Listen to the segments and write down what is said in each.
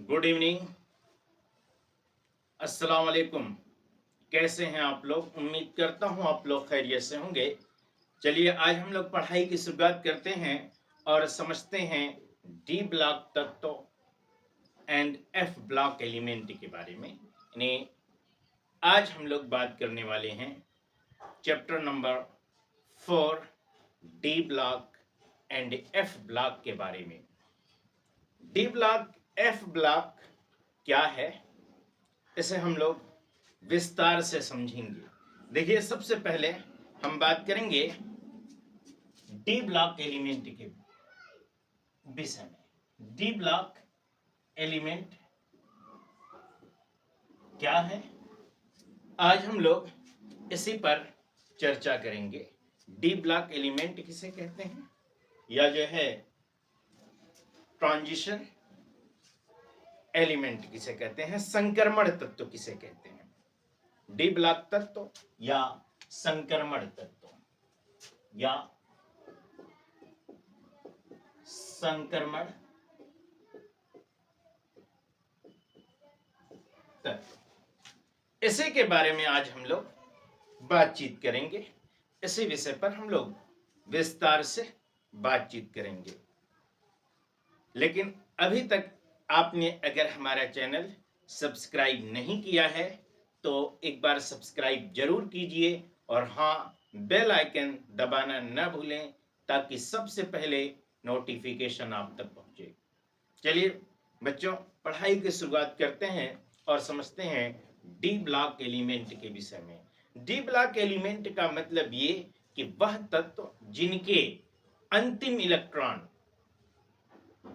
Good evening. अस्सलाम वालेकुम। कैसे हैं आप लोग? उम्मीद करता हूं आप लोग खैरियत से होंगे। चलिए आज हम लोग पढ़ाई की शुरुआत करते हैं और समझते हैं डी ब्लॉक तत्व एंड एफ ब्लॉक एलिमेंट के बारे में। यानी आज हम लोग बात करने वाले हैं chapter number 4 D block and F block के बारे में। डी ब्लॉक एफ ब्लॉक क्या है, इसे हम लोग विस्तार से समझेंगे। देखिए, सबसे पहले हम बात करेंगे डी ब्लॉक एलिमेंट के विषय में। डी ब्लॉक एलिमेंट क्या है, आज हम लोग इसी पर चर्चा करेंगे। डी ब्लॉक एलिमेंट किसे कहते हैं, या जो है ट्रांजिशन एलिमेंट किसे कहते हैं, संक्रमण तत्व किसे कहते हैं। डी ब्लॉक तत्व या संक्रमण तत्व या संक्रमण तत्व, इसी के बारे में आज हम लोग बातचीत करेंगे। इसी विषय पर हम लोग विस्तार से बातचीत करेंगे। लेकिन अभी तक आपने अगर हमारा चैनल सब्सक्राइब नहीं किया है तो एक बार सब्सक्राइब जरूर कीजिए और हाँ, बेल आइकन दबाना न भूलें ताकि सबसे पहले नोटिफिकेशन आप तक पहुंचे। चलिए बच्चों, पढ़ाई की शुरुआत करते हैं और समझते हैं डी ब्लॉक एलिमेंट के विषय में। डी ब्लॉक एलिमेंट का मतलब ये कि वह तत्व जिनके अंतिम इलेक्ट्रॉन,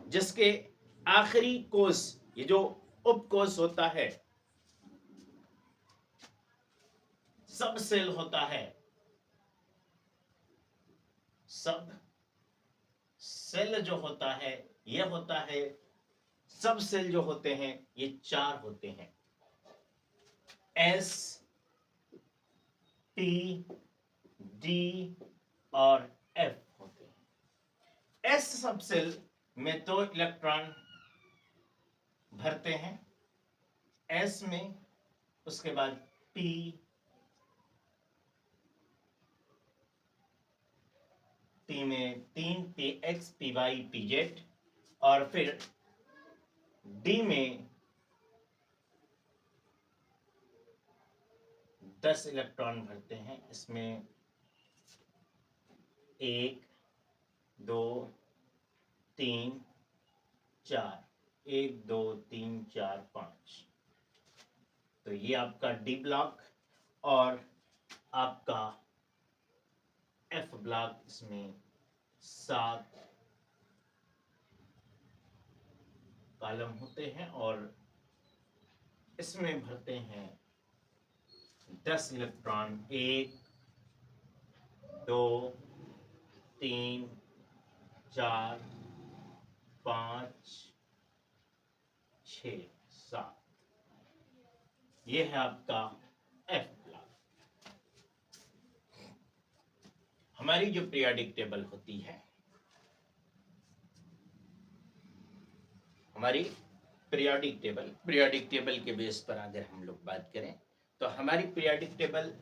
जिसके आखिरी कोष, ये जो उपकोष होता है, सब सेल होता है, सब सेल जो होता है, यह होता है, सब सेल जो होते हैं ये चार होते हैं, एस, टी, डी और एफ होते हैं। एस सब सेल में 2 इलेक्ट्रॉन भरते हैं एस में, उसके बाद पी, टी में 3 p x, p y, p z, और फिर डी में 10 इलेक्ट्रॉन भरते हैं। इसमें 1 2 3 4, 1 2 3 4 5। तो ये आपका डी ब्लॉक और आपका एफ ब्लॉक, इसमें 7 कॉलम होते हैं और इसमें भरते हैं 10 इलेक्ट्रॉन, 1 2 3 4 5 6 7। ये है आपका एफ ब्लॉक। हमारी जो पीरियोडिक टेबल होती है, हमारी पीरियोडिक टेबल के बेस पर अगर हम लोग बात करें तो हमारी पीरियोडिक टेबल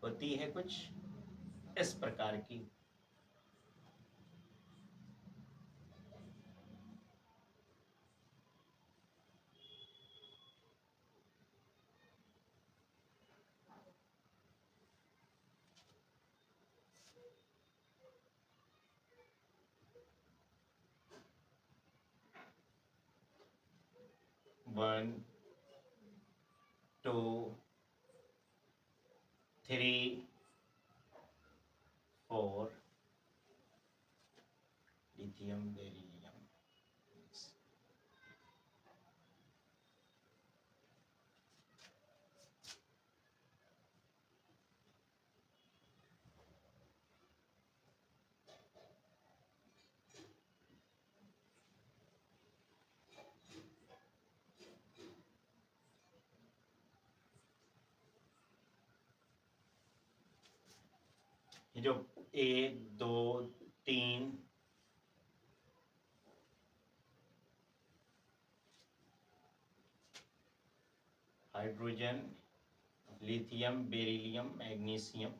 होती है कुछ इस प्रकार की। One, two, three, 4, lithium, beryllium. ये जो 1 2 3 हाइड्रोजन, लिथियम, बेरिलियम, मैग्नीशियम,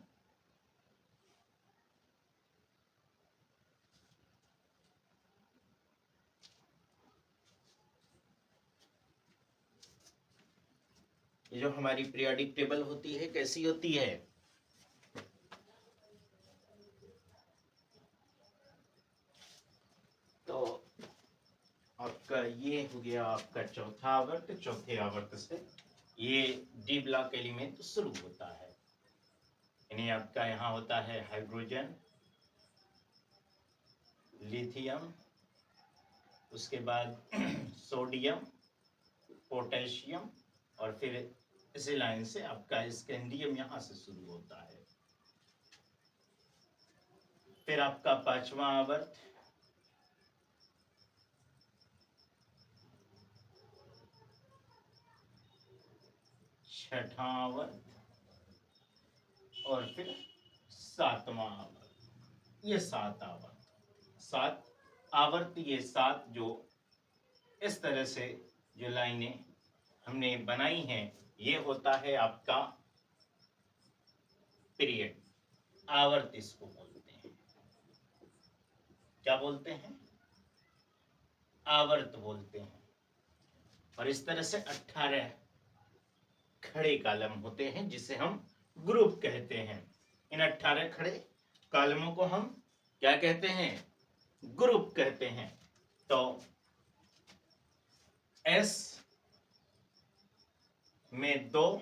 ये जो हमारी पीरियोडिक टेबल होती है कैसी होती है? तो आपका ये हो गया आपका चौथा आवर्त। चौथे आवर्त से ये डी ब्लॉक एलिमेंट शुरू होता है, यानी आपका यहाँ होता है हाइड्रोजन, लिथियम, उसके बाद सोडियम, पोटेशियम, और फिर इसी लाइन से आपका स्कैंडियम यहाँ से शुरू होता है। फिर आपका पांचवा आवर्त, छठा आवर्त, और फिर सातवां आवर्त। ये 7 आवर्त, 7 आवर्त, ये 7 जो इस तरह से जो लाइनें हमने बनाई हैं, ये होता है आपका पीरियड, आवर्त इसको बोलते हैं। क्या बोलते हैं? आवर्त बोलते हैं। और इस तरह से 18 खड़े कॉलम होते हैं जिसे हम ग्रुप कहते हैं। इन 18 खड़े कॉलमों को हम क्या कहते हैं? ग्रुप कहते हैं। तो एस में 2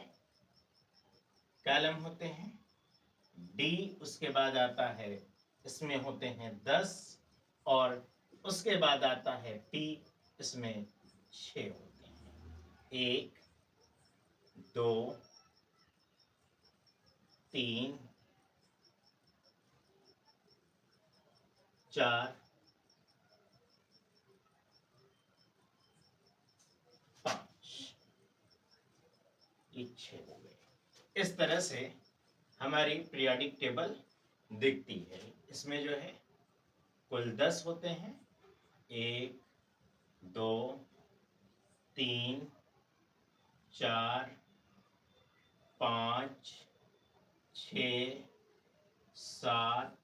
कॉलम होते हैं, डी उसके बाद आता है, इसमें होते हैं 10, और उसके बाद आता है पी, इसमें 6 होते हैं। 1 2 3 4 5, ये 6 हो गए। इस तरह से हमारी पीरियोडिक टेबल दिखती है। इसमें जो है कुल 10 होते हैं, 1 2 3 4 5 6 7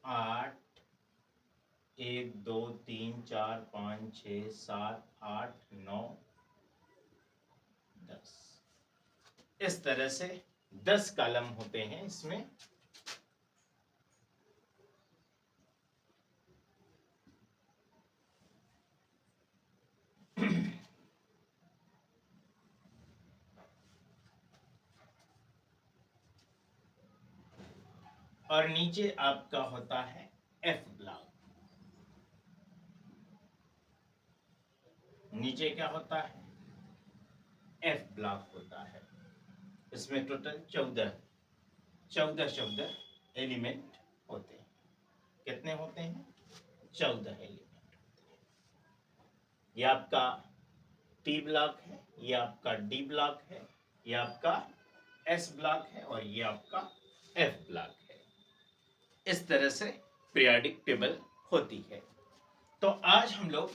8, 1 2 3 4 5 6 7 8 9 10। इस तरह से 10 कॉलम होते हैं इसमें। और नीचे आपका होता है एफ ब्लॉक। नीचे क्या होता है? एफ ब्लॉक होता है। इसमें टोटल 14 एलिमेंट होते हैं। कितने होते हैं? 14 एलिमेंट होते हैं। ये आपका टी ब्लॉक है, ये आपका डी ब्लॉक है, ये आपका एस ब्लॉक है, और ये आपका एफ ब्लॉक है। इस तरह से पीरियोडिक टेबल होती है। तो आज हम लोग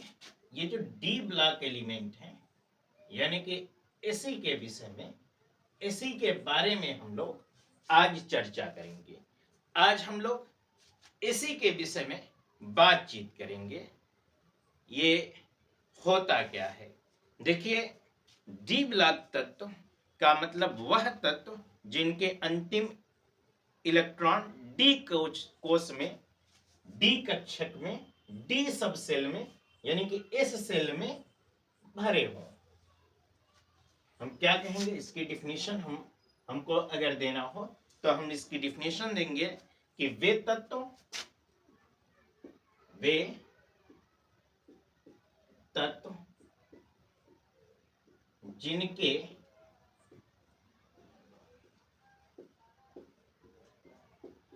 ये जो डी ब्लॉक एलिमेंट हैं, यानी कि इसी के विषय में, इसी के बारे में हम लोग आज चर्चा करेंगे। आज हम लोग इसी के विषय में बातचीत करेंगे। ये होता क्या है? देखिए, डी ब्लॉक तत्व का मतलब वह तत्व जिनके अंतिम इलेक्ट्रॉन डी कोश में, डी कक्षक में, डी सब सेल में, यानी कि इस सेल में भरे हों। हम क्या कहेंगे इसकी डिफिनीशन? हमको अगर देना हो तो हम इसकी डिफिनीशन देंगे कि वे तत्व जिनके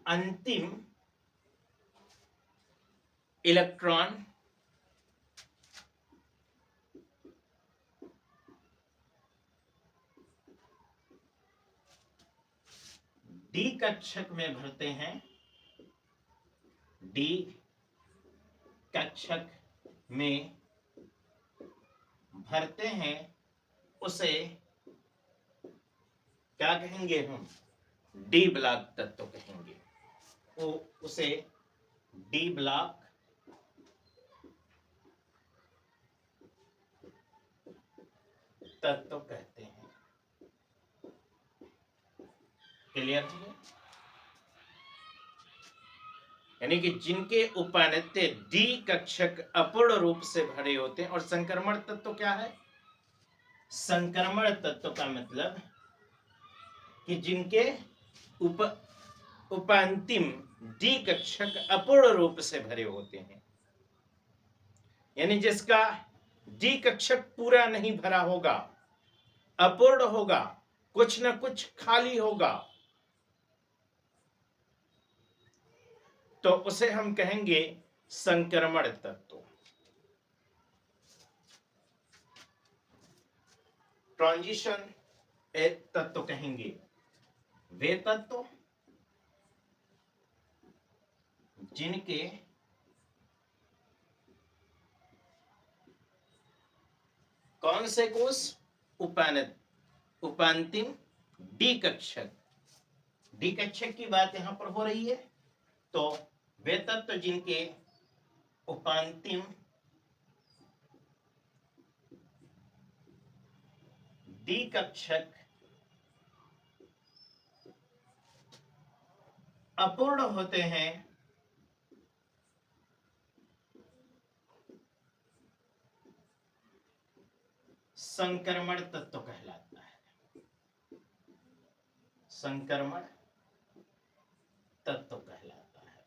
अंतिम इलेक्ट्रॉन डी कक्षक में भरते हैं, डी कक्षक में भरते हैं, उसे क्या कहेंगे हम? डी ब्लॉक तत्व कहेंगे। वो उसे डी ब्लॉक तत्व कहते हैं। क्लियर है? यानी कि जिनके उपानित्य डी कक्षक अपूर्ण रूप से भरे होते हैं। और संक्रमण तत्व क्या है? संक्रमण तत्व का मतलब कि जिनके उपांतिम डी कक्षक अपूर्ण रूप से भरे होते हैं, यानी जिसका डी कक्षक पूरा नहीं भरा होगा, अपूर्ण होगा, कुछ न कुछ खाली होगा, तो उसे हम कहेंगे संक्रमण तत्व। ट्रांजिशन तत्व कहेंगे वे तत्व जिनके कौन से कोष? उपांतिम डी कक्षक। डी कक्षक की बात यहां पर हो रही है। तो वे तत्व जिनके उपांतिम डी कक्षक अपूर्ण होते हैं, संक्रमण तत्व कहलाता है। संक्रमण तत्व कहलाता है।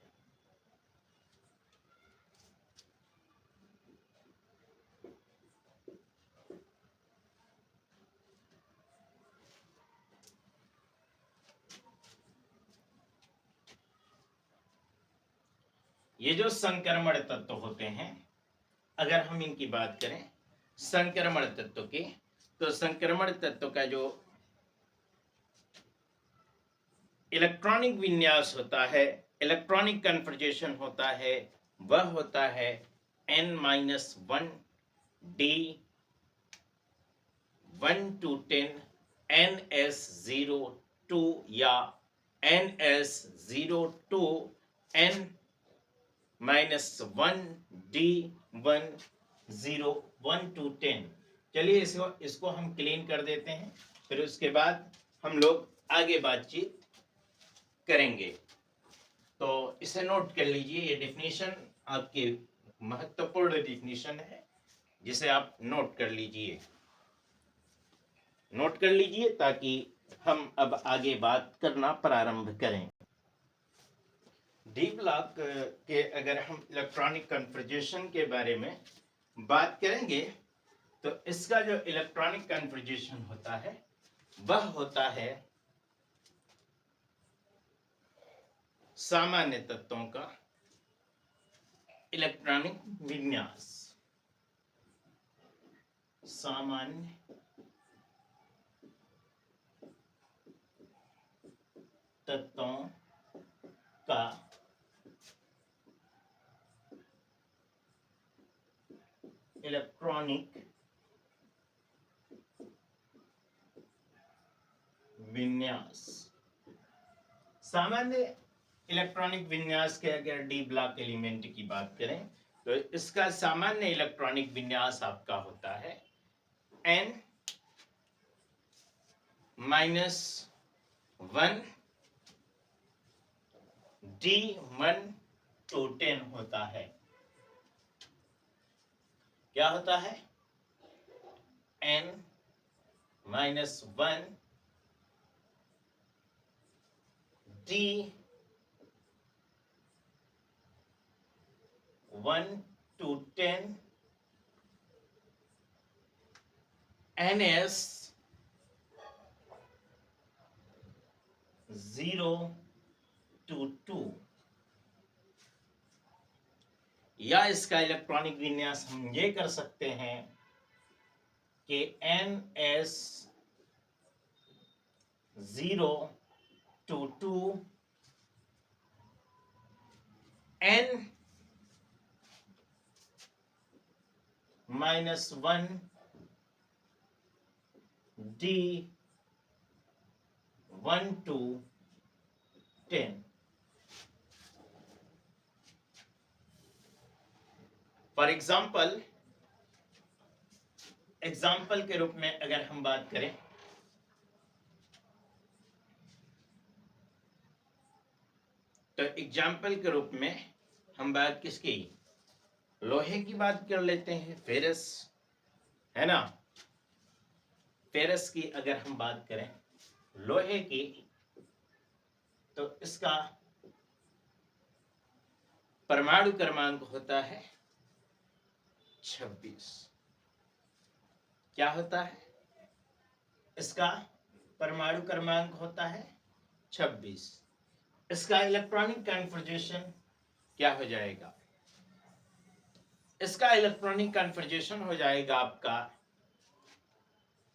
ये जो संक्रमण तत्व होते हैं, अगर हम इनकी बात करें संक्रमण तत्व की, तो संक्रमण तत्व का जो इलेक्ट्रॉनिक विन्यास होता है, इलेक्ट्रॉनिक कन्फर्जेशन होता है, वह होता है N-1 D 1 to 10 NS02 या NS02 N-1 D 1 0 1 to 10। चलिए इसको हम क्लीन कर देते हैं, फिर उसके बाद हम लोग आगे बातचीत करेंगे। तो इसे नोट कर लीजिए। ये डिफिनीशन आपकी महत्वपूर्ण डिफिनीशन है, जिसे आप नोट कर लीजिए। नोट कर लीजिए ताकि हम अब आगे बात करना प्रारंभ करें। डी ब्लॉक के अगर हम इलेक्ट्रॉनिक कन्फर्जेशन के बारे में बात करेंगे, तो इसका जो इलेक्ट्रॉनिक कन्फर्जेशन होता है वह होता है सामान्य तत्वों का इलेक्ट्रॉनिक विन्यास। सामान्य तत्वों का इलेक्ट्रॉनिक विन्यास। सामान्य इलेक्ट्रॉनिक विन्यास के अगर डी ब्लॉक एलिमेंट की बात करें, तो इसका सामान्य इलेक्ट्रॉनिक विन्यास आपका होता है N-1 D 1 to 10 होता है। क्या होता है? N-1 D 1 to 10 NS 0 to 2। या इसका इलेक्ट्रॉनिक विन्यास हम ये कर सकते हैं कि NS 0 to 2 N-1 D1 to 10। For example के रूप में अगर हम बात करें तो एग्जाम्पल के रूप में हम बात किसकी, लोहे की बात कर लेते हैं, फेरस, है ना। फेरस की अगर हम बात करें लोहे की, तो इसका परमाणु क्रमांक होता है 26। क्या होता है, इसका परमाणु क्रमांक होता है 26। इसका इलेक्ट्रॉनिक कन्फर्मेशन क्या हो जाएगा, इसका इलेक्ट्रॉनिक कन्फर्मेशन हो जाएगा आपका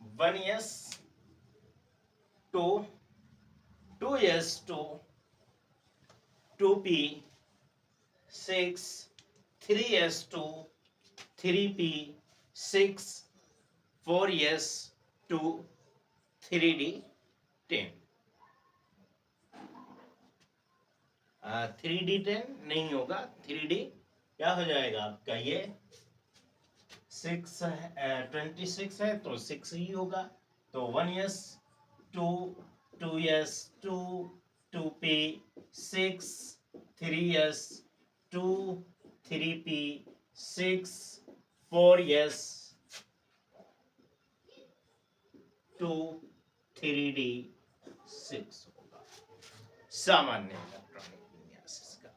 1s to 2s to 2p 6 3s to 3p 6 4s to 3d 10। 3d 10 नहीं होगा, 3d क्या हो जाएगा आपका, ये 26 है तो 6 ही होगा, तो 1s 2 2s 2 2p 6 3s 2 3p 6 4s 2 3d 6 होगा सामान्य इलेक्ट्रॉनिक विन्यास का।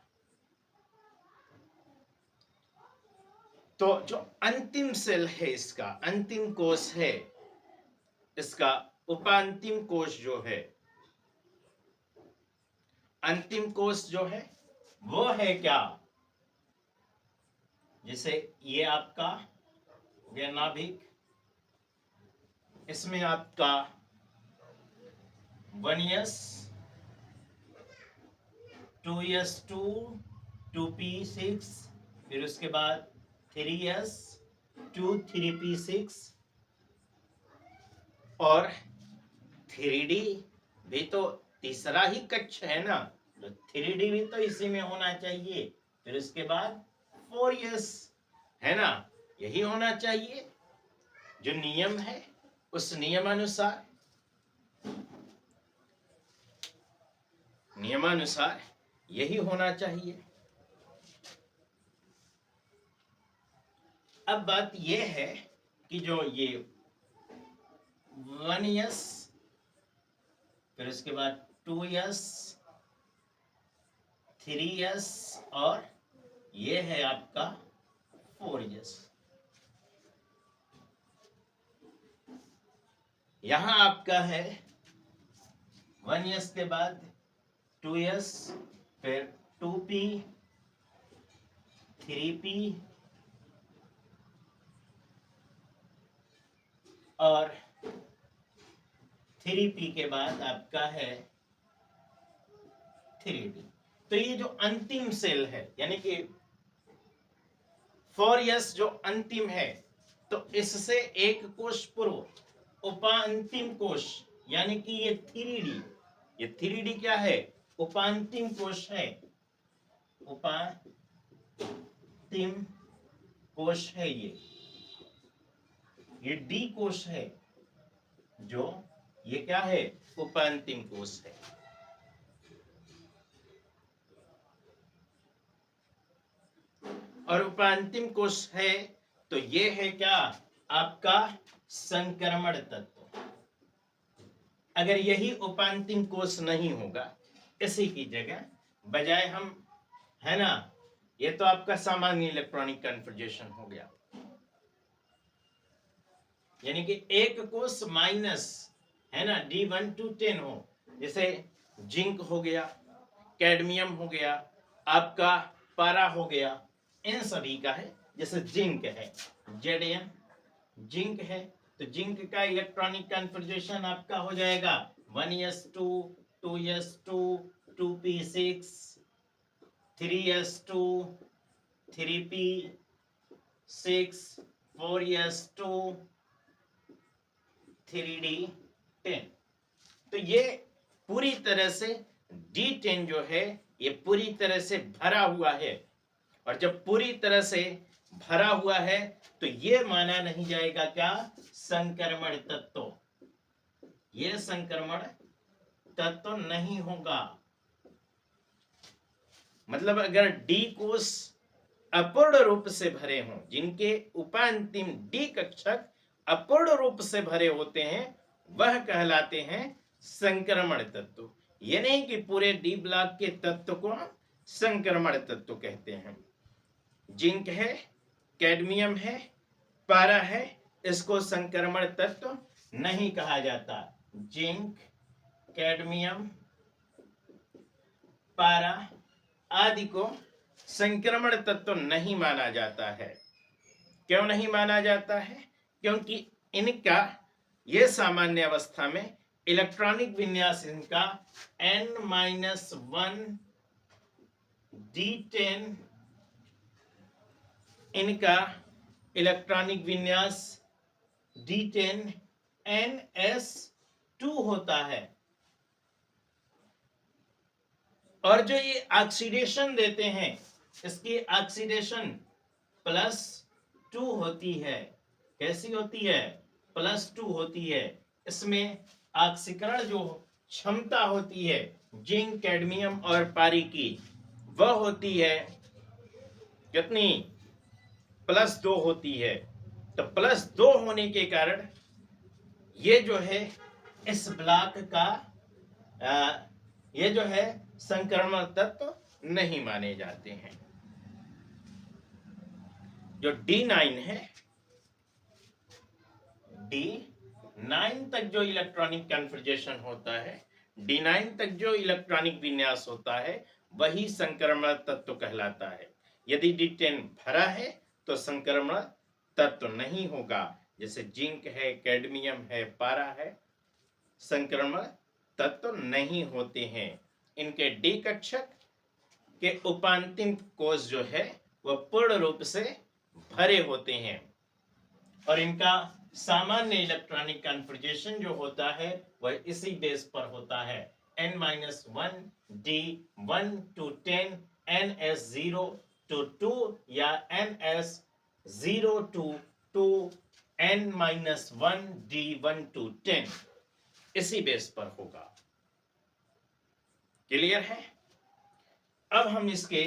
तो जो अंतिम सेल है, इसका अंतिम कोश है, इसका उपांतिम कोश जो है, अंतिम कोश जो है वो है क्या, जैसे ये आपका नाभिक, इसमें आपका 1s 2s 2 2p 6, फिर उसके बाद 3s 2 3p 6 और 3d भी तो तीसरा ही कक्ष है ना, तो 3d भी तो इसी में होना चाहिए, फिर उसके बाद 4s, है ना, यही होना चाहिए जो नियम है, उस नियमानुसार यही होना चाहिए। अब बात यह है कि जो ये 1s फिर उसके बाद 2s 3s और ये है आपका 4s, यहां आपका है 1s के बाद 2s फिर 2p 3p और 3p के बाद आपका है 3d। तो ये जो अंतिम सेल है यानी कि 4s जो अंतिम है, तो इससे एक कोश पूर्व उपांतिम कोश यानी कि ये 3d, ये 3d क्या है, उपांतिम कोश है, उपांतिम कोश है, ये डी कोश है, जो ये क्या है, उपांतिम कोश है। और उपांतिम कोश है तो ये है क्या, आपका संक्रमण तत्व। अगर यही उपांतिम कोश नहीं होगा, इसी की जगह बजाय हम, है ना, ये तो आपका सामान्य इलेक्ट्रॉनिक कन्फर्मेशन हो गया, यानी कि एक कोश माइनस, है ना, D1 to 10 हो, जैसे जिंक हो गया, कैडमियम हो गया, आपका पारा हो गया, इन सभी का है। जैसे जिंक है, Zn जिंक है, तो जिंक का इलेक्ट्रॉनिक कन्फर्मेशन आपका हो जाएगा 1s2 2s2 2p6 3s2 3p6 4s2 3D10। तो ये पूरी तरह से D10 जो है ये पूरी तरह से भरा हुआ है, और जब पूरी तरह से भरा हुआ है तो ये माना नहीं जाएगा क्या, संक्रमण तत्व। ये संक्रमण तत्व नहीं होगा। मतलब अगर डी कोष अपूर्ण रूप से भरे हों, जिनके उपांतिम डी कक्षक अपूर्ण रूप से भरे होते हैं, वह कहलाते हैं संक्रमण तत्व। ये नहीं कि पूरे डी ब्लॉक के तत्व को संक्रमण तत्व कहते हैं। जिंक है, कैडमियम है, पारा है, इसको संक्रमण तत्व नहीं कहा जाता। जिंक, कैडमियम, पारा आदि को संक्रमण तत्व नहीं माना जाता है। क्यों नहीं माना जाता है? क्योंकि इनका ये सामान्य अवस्था में इलेक्ट्रॉनिक विन्यास इनका N-1 D10, इनका इलेक्ट्रॉनिक विन्यास D10 NS2 होता है। और जो ये ऑक्सीडेशन देते हैं, इसकी ऑक्सीडेशन +2 होती है। कैसी होती है? +2 होती है। इसमें ऑक्सीकरण जो क्षमता होती है जिंक, कैडमियम और पारी की, वह होती है कितनी? +2 होती है। तो +2 होने के कारण ये जो है इस ब्लॉक का ये जो है संक्रमण तत्व नहीं माने जाते हैं। जो D9 है, D9 तक जो इलेक्ट्रॉनिक कन्फर्जेशन होता है, D9 तक जो इलेक्ट्रॉनिक विन्यास होता है, वही संक्रमण तत्व कहलाता है। यदि D10 भरा है तो संक्रमण तत्व नहीं होगा। जैसे जिंक है, कैडमियम है, पारा है, संक्रमण तत्व नहीं होते हैं। इनके डी कक्षक के उपांतिम कोष जो है वह पूर्ण रूप से भरे होते हैं, और इनका सामान्य इलेक्ट्रॉनिक कन्फर्जेशन जो होता है वह इसी बेस पर होता है। N-1 D1 to 10, NS0 to 2 या NS0 to 2, N-1 D1 to 10 इसी बेस पर होगा। क्लियर है? अब हम इसके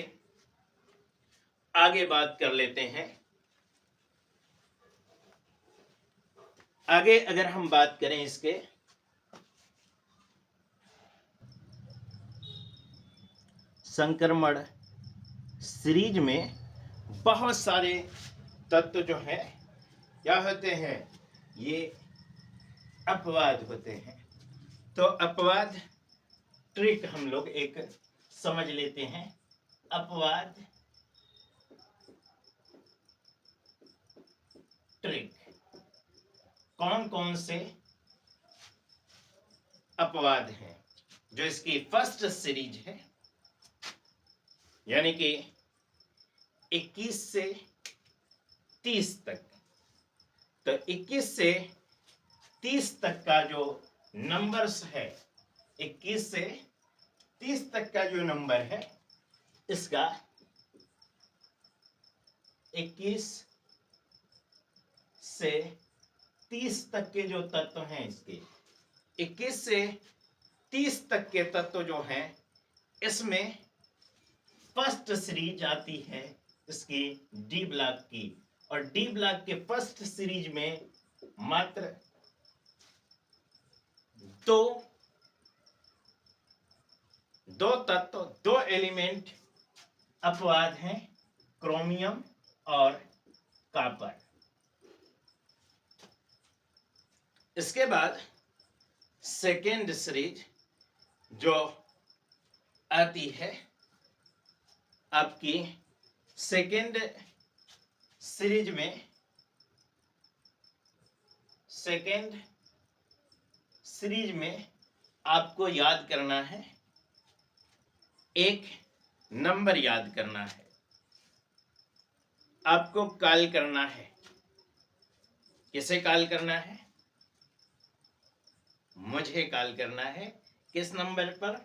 आगे बात कर लेते हैं। आगे अगर हम बात करें इसके, संक्रमण सीरीज में बहुत सारे तत्व जो हैं क्या होते हैं, ये अपवाद होते हैं। तो अपवाद ट्रिक हम लोग एक समझ लेते हैं। अपवाद ट्रिक, कौन कौन से अपवाद हैं जो इसकी फर्स्ट सीरीज है, यानी कि 21 से 30 तक। तो 21 से 30 तक का जो नंबर्स है, 21 से 30 तक का जो नंबर है, इसका 21 से 30 तक के जो तत्व हैं, इसके 21 से 30 तक के तत्व जो हैं, इसमें फर्स्ट सीरीज आती है इसकी डी ब्लॉक की, और डी ब्लॉक के फर्स्ट सीरीज में मात्र दो तत्व, दो एलिमेंट अपवाद हैं, क्रोमियम और कॉपर। इसके बाद सेकेंड सीरीज जो आती है आपकी, सेकेंड सीरीज में, सेकेंड सीरीज में आपको याद करना है, एक नंबर याद करना है, आपको कॉल करना है। किसे कॉल करना है? मुझे कॉल करना है किस नंबर पर?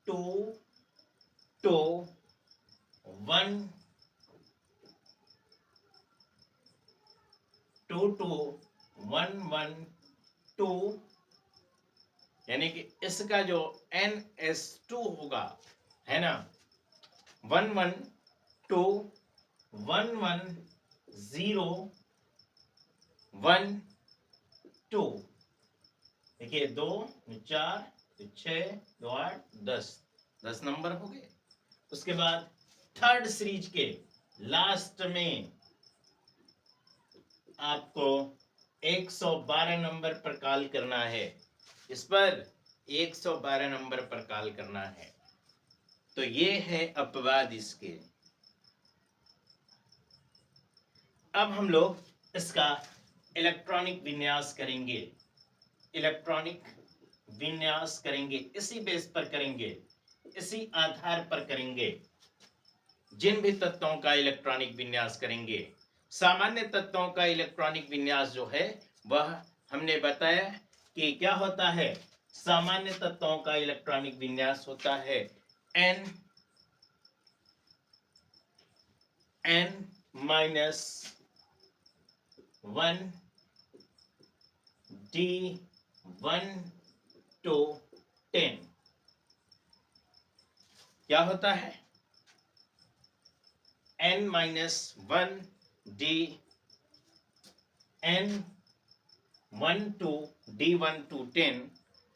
221112, यानी कि इसका जो NS2 होगा, है ना, 11211012। देखिए 2 4 6 2 8 10 नंबर हो गए। उसके बाद थर्ड सीरीज के लास्ट में आपको 112 नंबर पर कॉल करना है। इस पर 112 नंबर पर कॉल करना है। तो ये है अपवाद इसके। अब हम लोग इसका इलेक्ट्रॉनिक विन्यास करेंगे। इलेक्ट्रॉनिक विन्यास करेंगे, इसी बेस पर करेंगे, इसी आधार पर करेंगे। जिन भी तत्वों का इलेक्ट्रॉनिक विन्यास करेंगे, सामान्य तत्वों का इलेक्ट्रॉनिक विन्यास जो है वह हमने बताया कि क्या होता है। सामान्य तत्वों का इलेक्ट्रॉनिक विन्यास होता है n -1 d1 to 10। क्या होता है? n-1 d n1 to d1 to 10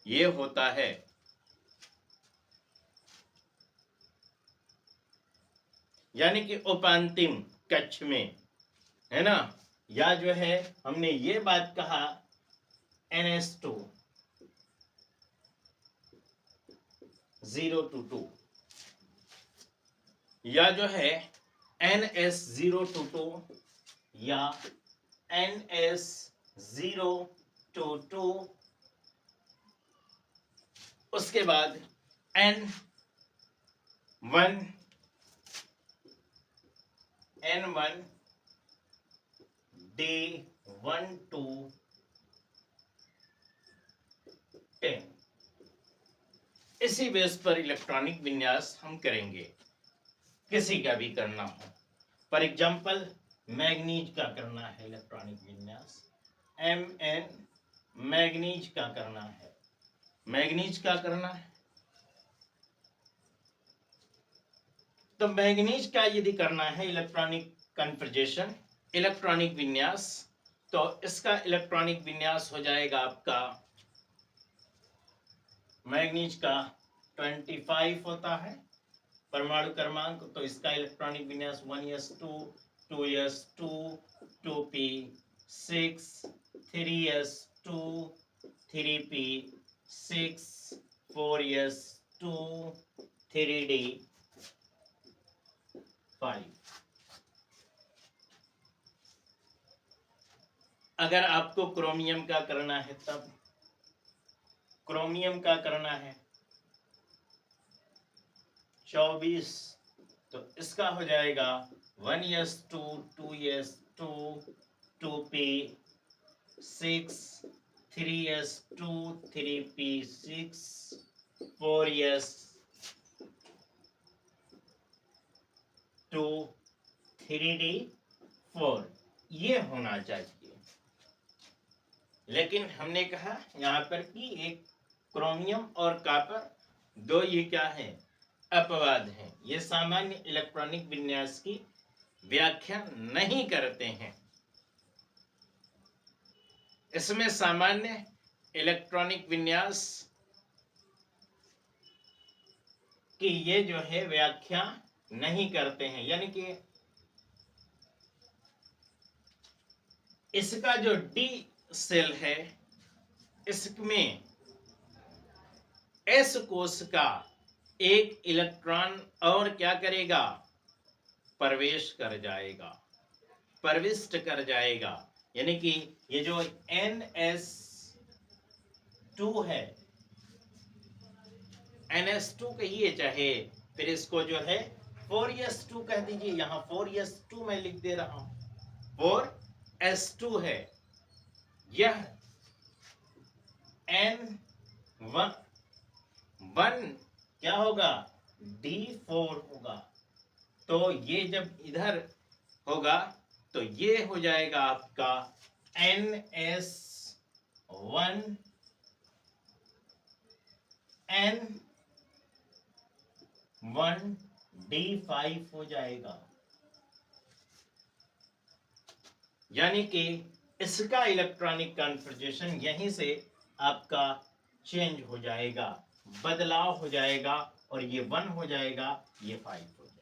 ये होता है। यानी कि उपांतिम कक्ष में, है ना, या जो है हमने ये बात कहा NS2 0 to 2, या जो है NS 0 to 2 या NS 0 to 2। उसके बाद N1 D1 to 10। इसी बेस पर इलेक्ट्रॉनिक विन्यास हम करेंगे, किसी का भी करना हो। फॉर एग्जाम्पल मैग्नीज का करना है इलेक्ट्रॉनिक विन्यास, Mn मैग्नीज का करना है। मैग्नीज का करना है तो मैग्नीज का यदि करना है इलेक्ट्रॉनिक कन्फर्जेशन, इलेक्ट्रॉनिक विन्यास, तो इसका इलेक्ट्रॉनिक विन्यास हो जाएगा आपका मैग्नीज का 25 होता है परमाणु क्रमांक, तो इसका इलेक्ट्रॉनिक विन्यास 1s2 2s2 2p6 3s2 3p6 4s2 3d5। अगर आपको क्रोमियम का करना है, तब क्रोमियम का करना है 24, तो इसका हो जाएगा 1s2 2s2 2p6 3s2 3p6 4s2 3d4 ये होना चाहिए। लेकिन हमने कहा यहाँ पर कि एक क्रोमियम और कॉपर दो ये क्या है, अपवाद हैं। ये सामान्य इलेक्ट्रॉनिक विन्यास की व्याख्या नहीं करते हैं। इसमें सामान्य इलेक्ट्रॉनिक विन्यास की ये जो है व्याख्या नहीं करते हैं। यानी कि इसका जो डी सेल है, इसमें एस कोश का एक इलेक्ट्रॉन और क्या करेगा, प्रवेश कर जाएगा, प्रविष्ट कर जाएगा। यानी कि ये जो NS2 है, NS2 कहिए चाहे फिर इसको जो है 4s2 कह दीजिए। यहां 4s2 मैं लिख दे रहा हूं, 4s2 है। यह N वन वन क्या होगा, D4 होगा। तो ये जब इधर होगा तो ये हो जाएगा आपका NS1 N1D5 हो जाएगा। यानी कि इसका इलेक्ट्रॉनिक कॉन्फ़िगरेशन यहीं से आपका चेंज हो जाएगा, बदलाव हो जाएगा, और ये 1 हो जाएगा, ये 5 हो जाएगा।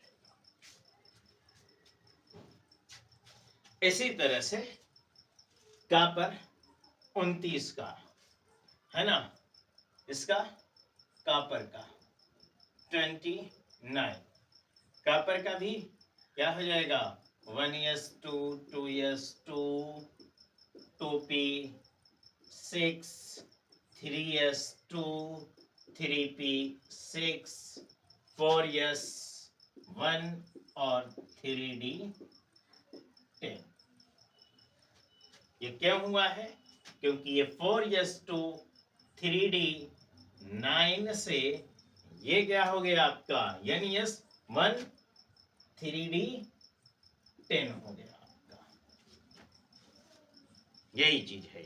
इसी तरह से कॉपर 29 का है ना, इसका कॉपर का 29, कॉपर का भी क्या हो जाएगा, 1s2 2s2 2p 6 3s2 3p 6 4s1 और 3d 10। ये क्यों हुआ है, क्योंकि ये 4s2 3d 9 से ये क्या हो गया आपका NES1 3d 10 हो गया आपका। यही चीज है।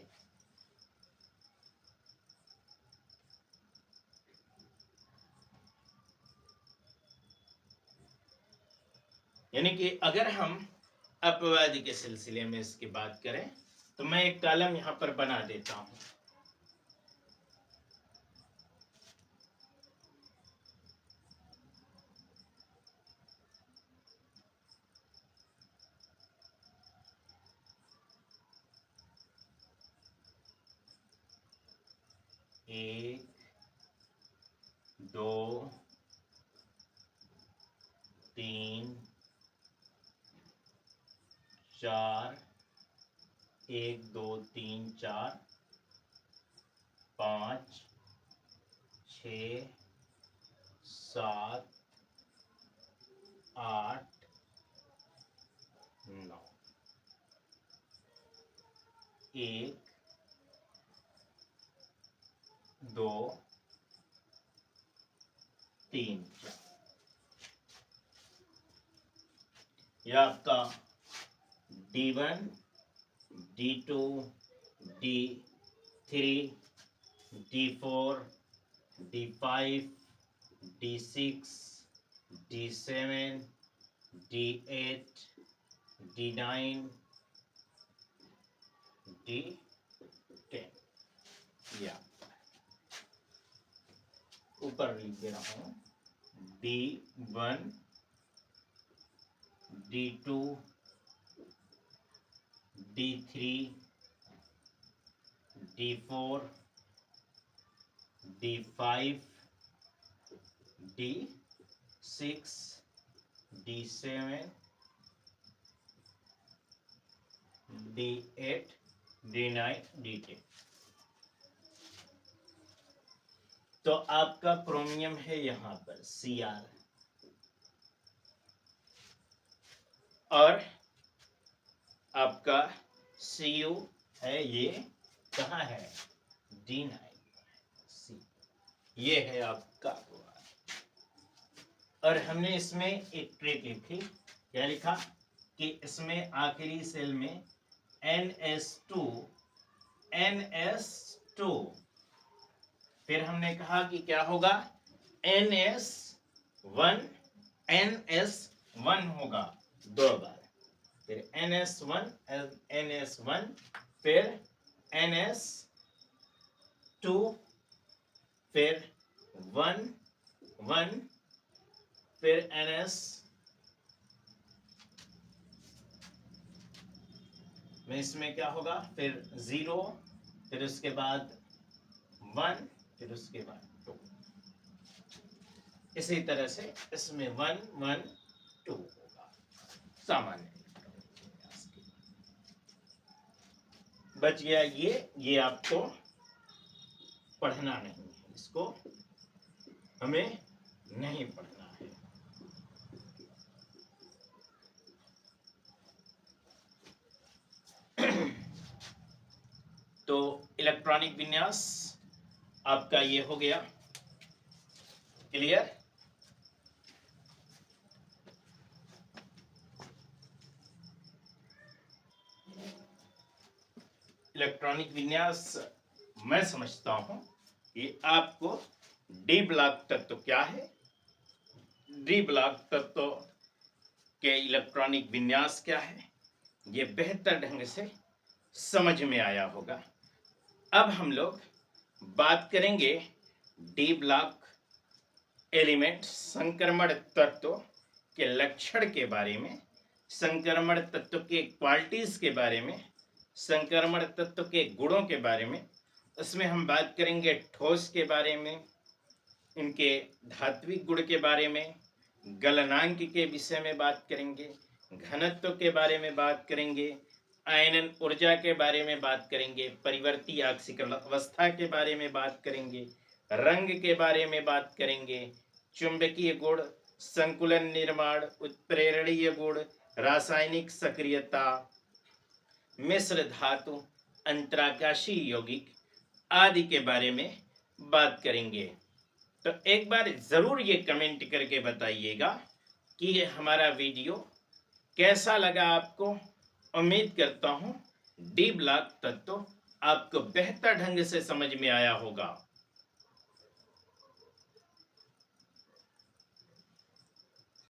यानी कि अगर हम अपवाद के सिलसिले में इसकी बात करें तो मैं एक कॉलम यहां पर बना देता हूं। एक, दो, तीन, चार, 1 2 3 4 5 6 7 8 9, 1 2 3 4, यह आपका D1 D2 D3 D4 D5 D6 D7 D8 D9 D10, या ऊपर लिख दे रहा हूं, D1 D2 D3 D4 D5 D6 D7 D8 D9 D10। तो आपका क्रोमियम है यहां पर Cr, और आपका Cu है, ये कहाँ है, D9 C, ये है आपका। और हमने इसमें एक ट्रिक लिखी, क्या लिखा कि इसमें आखिरी सेल में NS2 फिर हमने कहा कि क्या होगा, NS1 होगा 2 बार, फिर NS1 फिर NS2 फिर 1 1 फिर NS में इसमें क्या होगा, फिर 0, फिर उसके बाद 1, फिर उसके बाद 2। इसी तरह से इसमें 1 1 2 होगा सामान्य। बच गया ये आपको पढ़ना नहीं है, इसको हमें नहीं पढ़ना है। तो इलेक्ट्रॉनिक विन्यास आपका ये हो गया क्लियर। इलेक्ट्रॉनिक विन्यास मैं समझता हूं कि आपको डी ब्लॉक तत्व क्या है, डी ब्लॉक तत्व के इलेक्ट्रॉनिक विन्यास क्या है, ये बेहतर ढंग से समझ में आया होगा। अब हम लोग बात करेंगे डी ब्लॉक एलिमेंट संक्रमण तत्व के लक्षण के बारे में, संक्रमण तत्व के क्वालिटीज के बारे में, संक्रमण तत्व के गुणों के बारे में। उसमें हम बात करेंगे ठोस के बारे में, इनके धात्विक गुण के बारे में, गलनांक के विषय में बात करेंगे, घनत्व के बारे में बात करेंगे, आयनन ऊर्जा के बारे में बात करेंगे, परिवर्ती ऑक्सीकरण अवस्था के बारे में बात करेंगे, रंग के बारे में बात करेंगे, चुंबकीय गुण, संकुलन निर्माण, उत्प्रेरणीय गुण, रासायनिक सक्रियता, मिश्र धातु, अंतराकाशी यौगिक आदि के बारे में बात करेंगे। तो एक बार जरूर ये कमेंट करके बताइएगा कि हमारा वीडियो कैसा लगा आपको। उम्मीद करता हूं डी ब्लॉक तत्व आपको बेहतर ढंग से समझ में आया होगा।